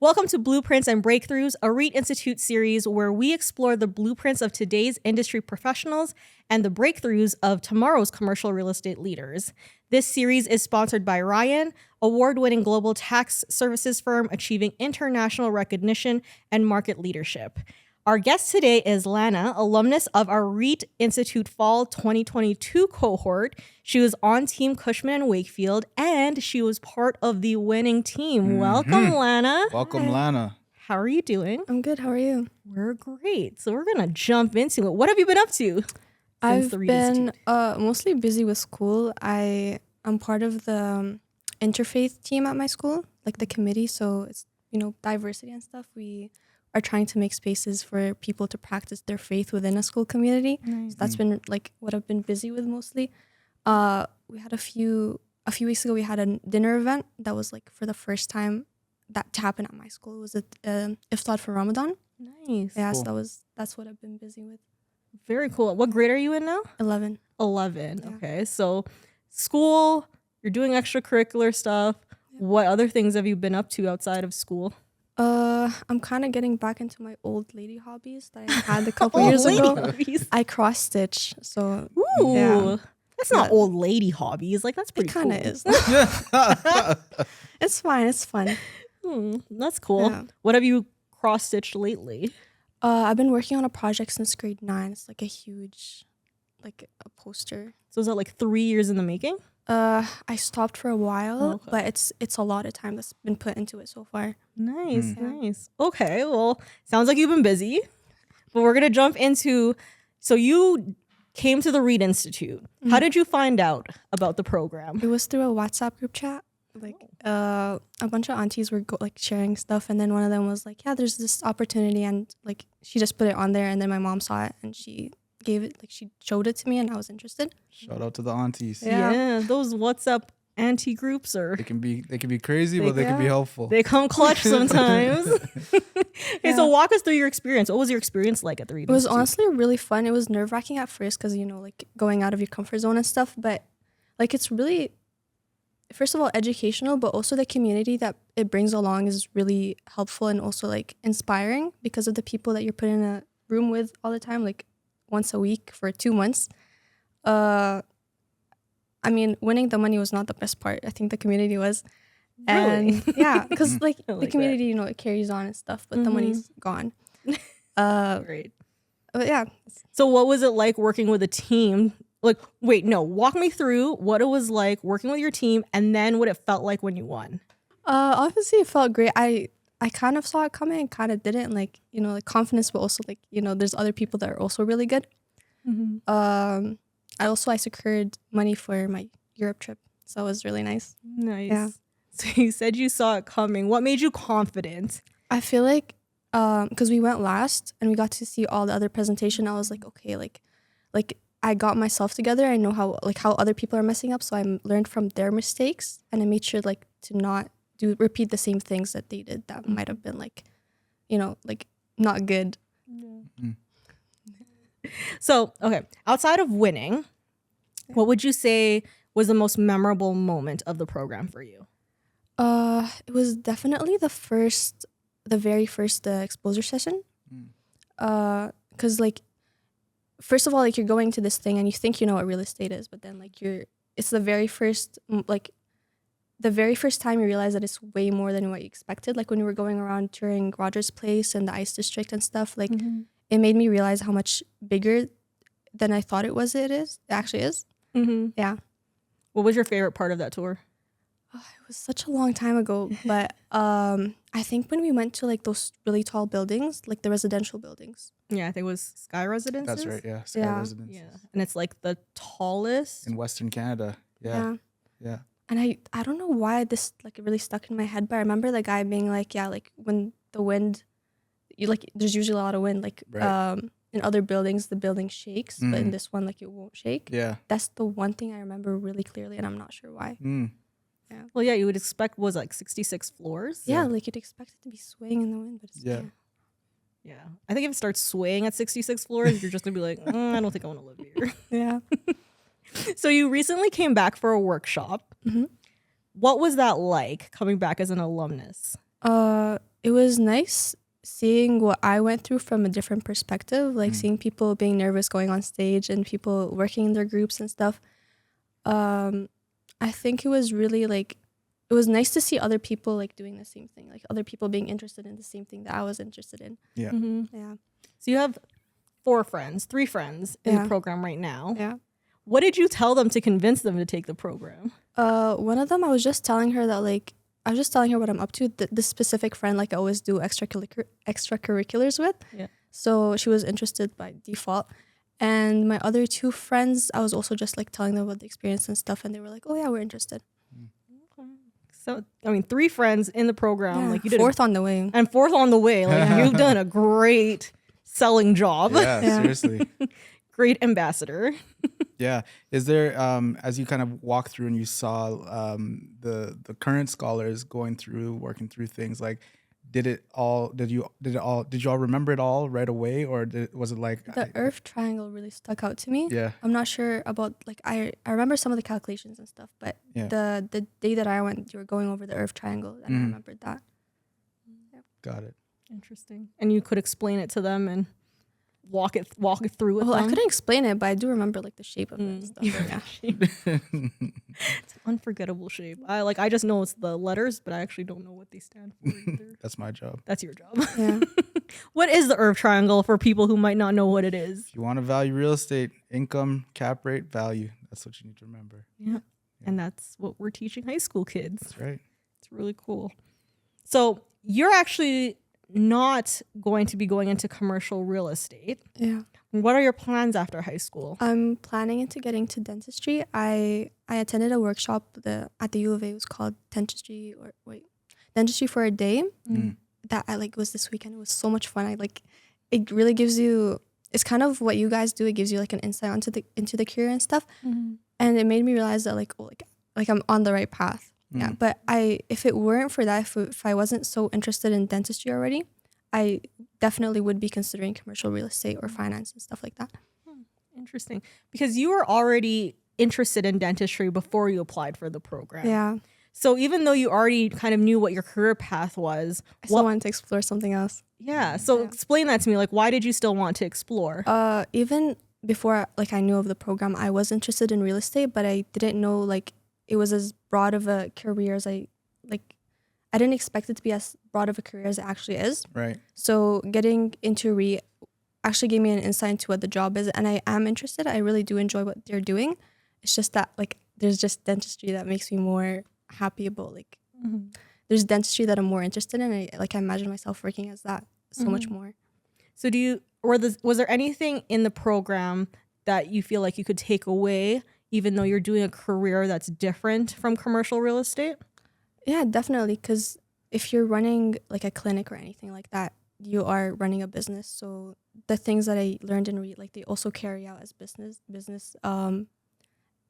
Welcome to Blueprints and Breakthroughs, a REIT Institute series where we explore the blueprints of today's industry professionals and the breakthroughs of tomorrow's commercial real estate leaders. This series is sponsored by Ryan, award-winning global tax services firm achieving international recognition and market leadership. Our guest today is Lana, alumnus of our REIT Institute Fall 2022 cohort. She was on Team Cushman and Wakefield, and she was part of the winning team. Welcome, Lana. Welcome, Hi. Lana. How are you doing? I'm good. How are you? We're great. So we're going to jump into it. What have you been up to? I've been mostly busy with school. I'm part of the interfaith team at my school, like the committee. So it's, diversity and stuff. We are trying to make spaces for people to practice their faith within a school community. Nice. So that's been like what I've been busy with mostly. We had a few weeks ago, we had a dinner event that was like for the first time that happened at my school. It was iftar for Ramadan. Nice. Yeah, Cool. so that's what I've been busy with. Very cool. What grade are you in now? 11. 11. Yeah. Okay. So school, you're doing extracurricular stuff. Yeah. What other things have you been up to outside of school? I'm kind of getting back into my old lady hobbies that I had a couple Old years lady ago. hobbies. I cross stitch, so Ooh. Yeah. That's not Yeah. old lady hobbies. Like, that's it pretty kind of cool. is. It's fine. It's fun. That's cool. Yeah. What have you cross-stitched lately? I've been working on a project since grade 9. It's like a huge, like a poster. So is that like 3 years in the making? I stopped for a while, Okay. but it's a lot of time that's been put into it so far. Nice, Yeah. nice. Okay, well, sounds like you've been busy. But we're going to jump into, so you came to the REIT Institute. How Mhm. did you find out about the program? It was through a WhatsApp group chat. Like a bunch of aunties were sharing stuff, and then one of them was like, "Yeah, there's this opportunity," and like she just put it on there, and then my mom saw it and she she showed it to me, and I was interested. Shout out to the aunties. Yeah. Those WhatsApp anti groups are, They can be crazy, but they can be Yeah. helpful. they come clutch sometimes. Okay, so Yeah. walk us through your experience. What was your experience like at the REIT It was Institute? honestly really fun. It was nerve-wracking at first because like going out of your comfort zone and stuff, but like it's really, first of all, educational, but also the community that it brings along is really helpful and also like inspiring because of the people that you're put in a room with all the time, like once a week for 2 months. I mean, winning the money was not the best part. I think the community was. Really? And yeah, because like I the like that. community, it carries on and stuff, but the Mhm. money's gone. Great. But yeah, So what was it like working with a team? Like, wait, no, walk me through what it was like working with your team and then what it felt like when you won. obviously it felt great. I kind of saw it coming and kind of didn't, like, like confidence, but also like, there's other people that are also really good. I secured money for my Europe trip, so it was really nice. Nice. Yeah. So you said you saw it coming. What made you confident? I feel like because we went last and we got to see all the other presentation, I was like, okay, like I got myself together. I know how other people are messing up, so I learned from their mistakes and I made sure like to not repeat the same things that they did that might have been like, like not good. So, okay, outside of winning, what would you say was the most memorable moment of the program for you? It was definitely the very first exposure session. Cause like, first of all, like you're going to this thing and you think you know what real estate is, but then like it's the very first time you realize that it's way more than what you expected. Like when we were going around touring Rogers Place and the Ice District and stuff, like it made me realize how much bigger than I thought it actually is. Yeah. What was your favorite part of that tour? It was such a long time ago, but I think when we went to like those really tall buildings, like the residential buildings. Yeah, I think it was Sky Residences. That's right. Yeah. Sky Yeah. Residence. Yeah, and it's like the tallest. In Western Canada. Yeah. Yeah. And I don't know why this like really stuck in my head, but I remember the guy being like, yeah, like when the wind, there's usually a lot of wind, like Right. in other buildings the building shakes, but in Mm. this one like it won't shake. Yeah. That's the one thing I remember really clearly, and I'm not sure why. Well, yeah, you would expect was like 66 floors. Yeah, like you'd expect it to be swaying in the wind, but it's Yeah. Yeah. I think if it starts swaying at 66 floors, you're just going to be like, I don't think I want to live here. Yeah. So you recently came back for a workshop. Mhm. What was that like coming back as an alumnus? it was nice seeing what I went through from a different perspective, like seeing people being nervous going on stage and people working in their groups and stuff. I think it was really like, it was nice to see other people like doing the same thing, like other people being interested in the same thing that I was interested in. Yeah. Yeah. So you have 3 friends in the program right now. Yeah. What did you tell them to convince them to take the program? One of them, I was just telling her that like, I was just telling her what I'm up to. This specific friend, like I always do extracurriculars with. Yeah. So she was interested by default. And my other 2 friends, I was also just like telling them about the experience and stuff. And they were like, oh yeah, we're interested. So, I mean, 3 friends in the program. Yeah. Like you did 4th on the way. and 4th on the way. Like you've done a great selling job. Yeah, seriously. Great ambassador. Yeah. Is there, as you kind of walked through and you saw the current scholars going through, working through things, like, did you all remember it all right away, or was it like The Earth triangle really stuck out to me. Yeah. I'm not sure about like I remember some of the calculations and stuff, but Yeah. the day that I went, you were going over the Earth triangle, and I remembered that. Got it. Interesting. And you could explain it to them and walk it through with Well, them. I couldn't explain it, but I do remember like the shape of it and stuff. Yeah. It's an unforgettable shape. I just know it's the letters, but I actually don't know what they stand for either. That's my job. That's your job. Yeah. What is the Earth triangle for people who might not know what it is? If you want to value real estate, income, cap rate, value. That's what you need to remember. Yeah. And that's what we're teaching high school kids. That's right. It's really cool. So you're actually not going to be going into commercial real estate. Yeah. What are your plans after high school? I'm planning into getting to dentistry. I attended a workshop at the U of A. It was called Dentistry for a Day. That I like was this weekend. It was so much fun. It really gives you, it's kind of what you guys do. It gives you like an insight into the career and stuff. And it made me realize that like I'm on the right path. Yeah. But if it weren't for that, if I wasn't so interested in dentistry already, I definitely would be considering commercial real estate or finance and stuff like that. Interesting. Because you were already interested in dentistry before you applied for the program. Yeah. So even though you already kind of knew what your career path was, I still wanted to explore something else. Yeah. So explain that to me. Like, why did you still want to explore? Even before like I knew of the program, I was interested in real estate, but I didn't know like it was as broad of a career as I didn't expect it to be as broad of a career as it actually is. Right. So getting into RE actually gave me an insight into what the job is, and I am interested. I really do enjoy what they're doing. It's just that like there's just dentistry that makes me more happy about like there's dentistry that I'm more interested in. I imagine myself working as that so much more. So was there anything in the program that you feel like you could take away, even though you're doing a career that's different from commercial real estate? Yeah, definitely. Because if you're running like a clinic or anything like that, you are running a business. So the things that I learned in RE, like they also carry out as business. Business.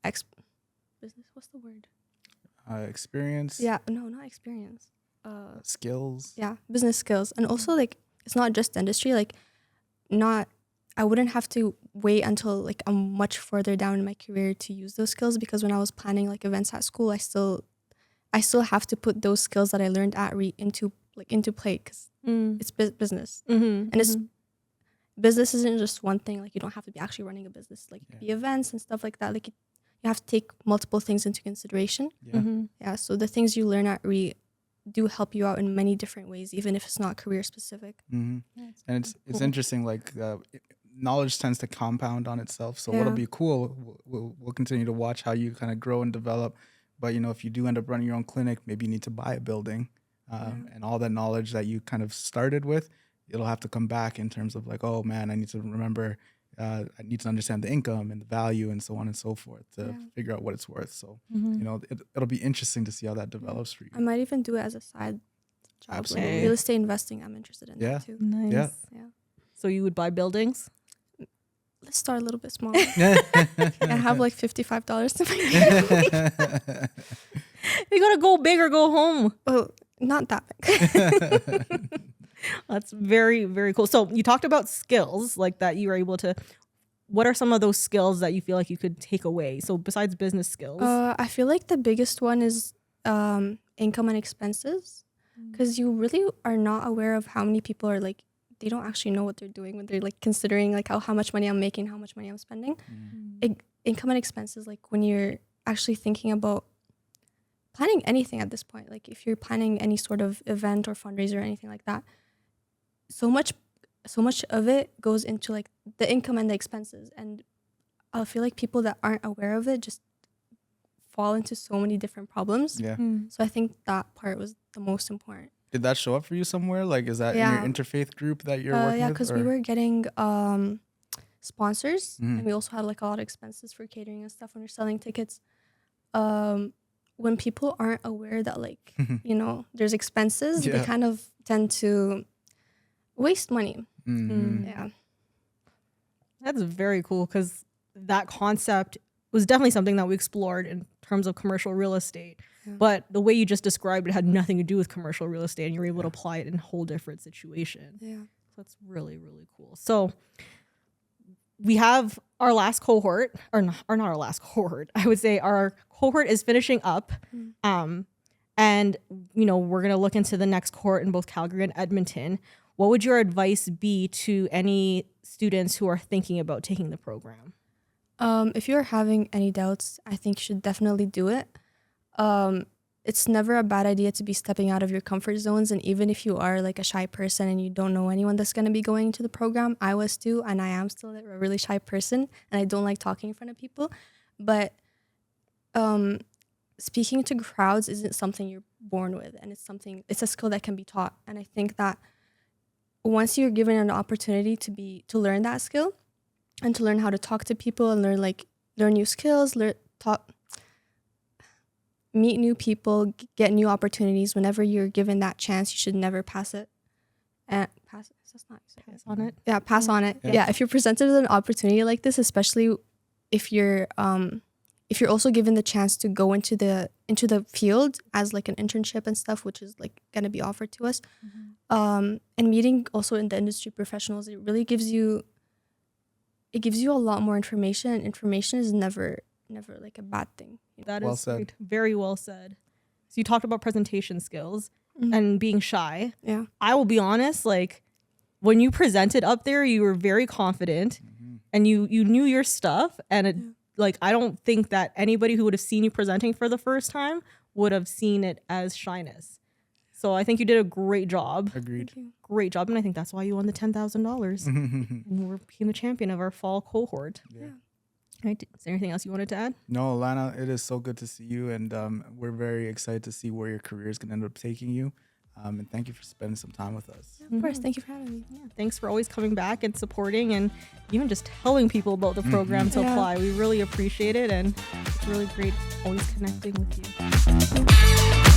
What's the word? Experience. Yeah. No, not experience. Skills. Yeah, business skills, and also like it's not just dentistry. Like, I wouldn't have to wait until like I'm much further down in my career to use those skills, because when I was planning like events at school, I still have to put those skills that I learned at RE into play, because it's business, and it's business isn't just one thing. Like you don't have to be actually running a business. Like it could be events and stuff like that. Like you have to take multiple things into consideration. Yeah. So the things you learn at RE do help you out in many different ways, even if it's not career specific. And it's interesting. Like knowledge tends to compound on itself. So what'll be cool, we'll continue to watch how you kind of grow and develop. But if you do end up running your own clinic, maybe you need to buy a building, and all that knowledge that you kind of started with, it'll have to come back in terms of like, oh man, I need to remember. I need to understand the income and the value and so on and so forth to figure out what it's worth. So, it'll be interesting to see how that develops for you. I might even do it as a side job. Absolutely. Like real estate investing, I'm interested in that too. Nice. Yeah. So you would buy buildings? Let's start a little bit smaller. I have like $55 to my name. You gotta go big or go home. Oh, not that big. That's very, very cool. So you talked about skills like that you were able to. What are some of those skills that you feel like you could take away? So besides business skills, I feel like the biggest one is income and expenses. because you really are not aware of how many people are like, they don't actually know what they're doing when they're like considering like how much money I'm making, how much money I'm spending. Income and expenses, like when you're actually thinking about planning anything at this point, like if you're planning any sort of event or fundraiser or anything like that, so much of it goes into like the income and the expenses. And I feel like people that aren't aware of it just fall into so many different problems. Yeah. So I think that part was the most important. Did that show up for you somewhere? Like, is that in your interfaith group that you're working with? Yeah, because we were getting sponsors, Mhm. and we also had like a lot of expenses for catering and stuff when we're selling tickets. When people aren't aware that like, you know, there's expenses, they Yeah. kind of tend to waste money. Mhm. Yeah. That's very cool because that concept was definitely something that we explored in terms of commercial real estate. Yeah. But the way you just described it had nothing to do with commercial real estate, and you were able to apply it in a whole different situation. Yeah. So that's really, really cool. So we have our last cohort, or not our last cohort. I would say our cohort is finishing up. And, you know, we're going to look into the next cohort in both Calgary and Edmonton. What would your advice be to any students who are thinking about taking the program? If you're having any doubts, I think you should definitely do it. It's never a bad idea to be stepping out of your comfort zones. And even if you are like a shy person and you don't know anyone that's going to be going to the program, I was too, and I am still a really shy person, and I don't like talking in front of people. But speaking to crowds isn't something you're born with, and it's a skill that can be taught. And I think that once you're given an opportunity to learn that skill and to learn how to talk to people and learn new skills, meet new people, get new opportunities. Whenever you're given that chance, you should never pass it. And pass on it. Yeah, pass on it. Yeah, if you're presented with an opportunity like this, especially if you're also given the chance to go into the field as like an internship and stuff, which is like gonna be offered to us, and meeting also in the industry professionals, it really gives you a lot more information. And information is never like a bad thing. That Well is said. great. Very well said. So you talked about presentation skills and being shy. Yeah. I will be honest, like when you presented up there, you were very confident and you knew your stuff. And like, I don't think that anybody who would have seen you presenting for the first time would have seen it as shyness. So I think you did a great job. Agreed. Great job. And I think that's why you won the $10,000 and became the champion of our fall cohort. Yeah. Right. Is there anything else you wanted to add? No, Lana, it is so good to see you, and we're very excited to see where your career is going to end up taking you. And thank you for spending some time with us. Of course. Thank you for having me. Yeah, thanks for always coming back and supporting and even just telling people about the program to apply. We really appreciate it, and it's really great always connecting with you.